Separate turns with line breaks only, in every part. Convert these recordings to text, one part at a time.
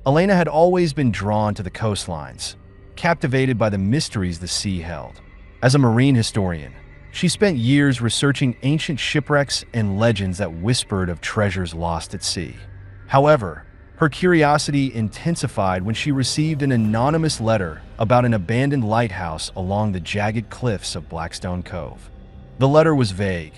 Elena had always been drawn to the coastlines, captivated by the mysteries the sea held. As a marine historian, she spent years researching ancient shipwrecks and legends that whispered of treasures lost at sea. However, her curiosity intensified when she received an anonymous letter about an abandoned lighthouse along the jagged cliffs of Blackstone Cove. The letter was vague,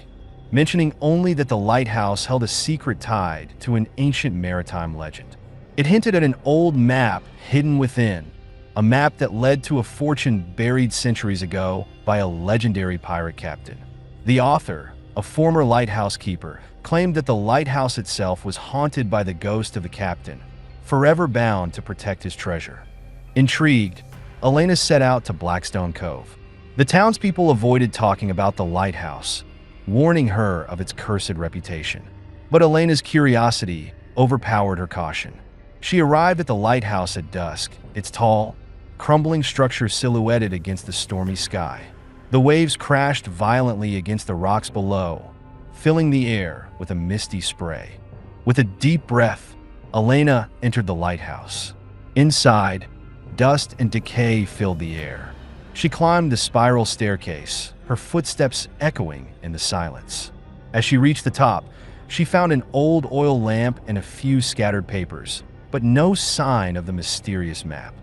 mentioning only that the lighthouse held a secret tied to an ancient maritime legend. It hinted at an old map hidden within, a map that led to a fortune buried centuries ago by a legendary pirate captain. The author, a former lighthouse keeper, claimed that the lighthouse itself was haunted by the ghost of the captain, forever bound to protect his treasure. Intrigued, Elena set out to Blackstone Cove. The townspeople avoided talking about the lighthouse, warning her of its cursed reputation. But Elena's curiosity overpowered her caution. She arrived at the lighthouse at dusk, its tall, crumbling structure silhouetted against the stormy sky. The waves crashed violently against the rocks below, filling the air with a misty spray. With a deep breath, Elena entered the lighthouse. Inside, dust and decay filled the air. She climbed the spiral staircase, her footsteps echoing in the silence. As she reached the top, she found an old oil lamp and a few scattered papers, but no sign of the mysterious map.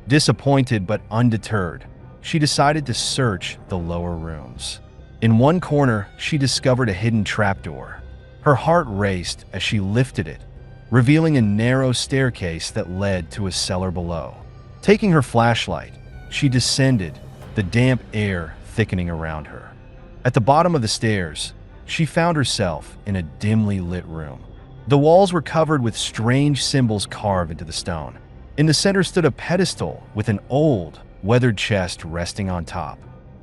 Disappointed but undeterred, she decided to search the lower rooms. In one corner, she discovered a hidden trapdoor. Her heart raced as she lifted it, revealing a narrow staircase that led to a cellar below. Taking her flashlight, she descended, the damp air thickening around her. At the bottom of the stairs, she found herself in a dimly lit room. The walls were covered with strange symbols carved into the stone. In the center stood a pedestal with an old, weathered chest resting on top.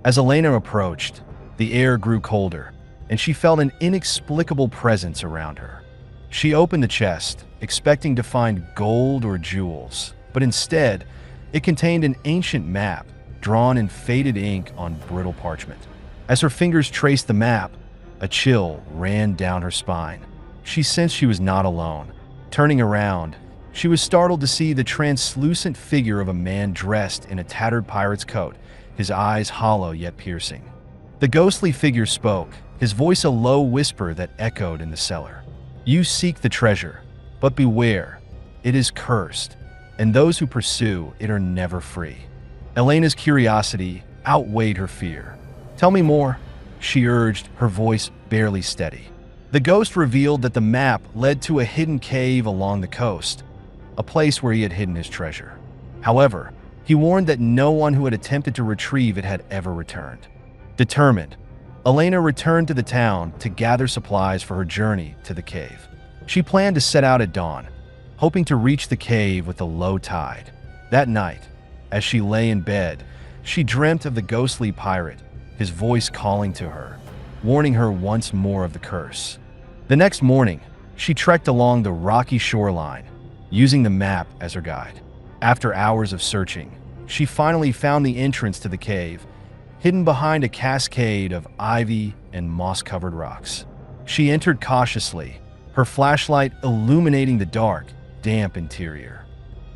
As Elena approached, the air grew colder, and she felt an inexplicable presence around her. She opened the chest, expecting to find gold or jewels, but instead, it contained an ancient map drawn in faded ink on brittle parchment. As her fingers traced the map, a chill ran down her spine. She sensed she was not alone. Turning around, she was startled to see the translucent figure of a man dressed in a tattered pirate's coat, his eyes hollow yet piercing. The ghostly figure spoke, his voice a low whisper that echoed in the cellar. "You seek the treasure, but beware, it is cursed, and those who pursue it are never free." Elena's curiosity outweighed her fear. "Tell me more," she urged, her voice barely steady. The ghost revealed that the map led to a hidden cave along the coast, a place where he had hidden his treasure. However, he warned that no one who had attempted to retrieve it had ever returned. Determined, Elena returned to the town to gather supplies for her journey to the cave. She planned to set out at dawn, hoping to reach the cave with the low tide. That night, as she lay in bed, she dreamt of the ghostly pirate, his voice calling to her, warning her once more of the curse. The next morning, she trekked along the rocky shoreline, using the map as her guide. After hours of searching, she finally found the entrance to the cave, hidden behind a cascade of ivy and moss-covered rocks. She entered cautiously, her flashlight illuminating the dark, damp interior.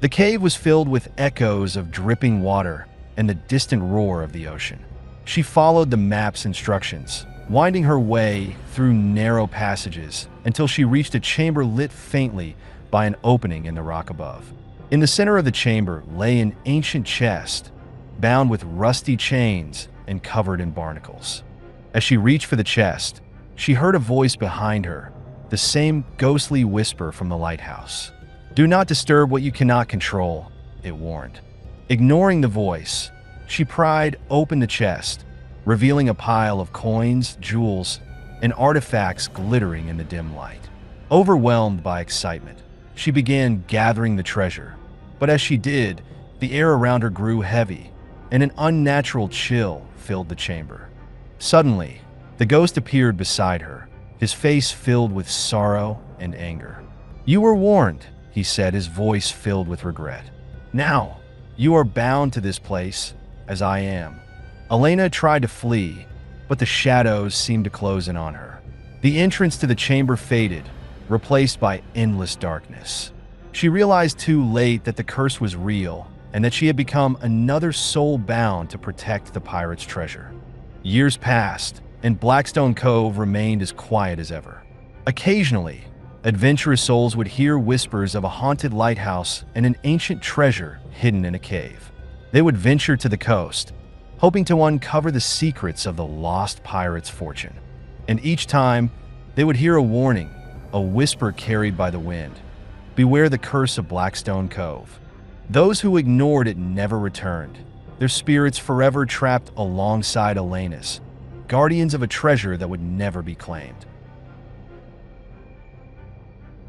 The cave was filled with echoes of dripping water and the distant roar of the ocean. She followed the map's instructions, winding her way through narrow passages until she reached a chamber lit faintly by an opening in the rock above. In the center of the chamber lay an ancient chest, bound with rusty chains and covered in barnacles. As she reached for the chest, she heard a voice behind her, the same ghostly whisper from the lighthouse. "Do not disturb what you cannot control," it warned. Ignoring the voice, she pried open the chest, revealing a pile of coins, jewels, and artifacts glittering in the dim light. Overwhelmed by excitement, she began gathering the treasure. But as she did, the air around her grew heavy, and an unnatural chill filled the chamber. Suddenly, the ghost appeared beside her, his face filled with sorrow and anger. "You were warned," he said, his voice filled with regret. "Now, you are bound to this place, as I am." Elena tried to flee, but the shadows seemed to close in on her. The entrance to the chamber faded, replaced by endless darkness. She realized too late that the curse was real and that she had become another soul bound to protect the pirates' treasure. Years passed, and Blackstone Cove remained as quiet as ever. Occasionally, adventurous souls would hear whispers of a haunted lighthouse and an ancient treasure hidden in a cave. They would venture to the coast, hoping to uncover the secrets of the lost pirate's fortune. And each time, they would hear a warning, a whisper carried by the wind. Beware the curse of Blackstone Cove. Those who ignored it never returned, their spirits forever trapped alongside Elena's, guardians of a treasure that would never be claimed.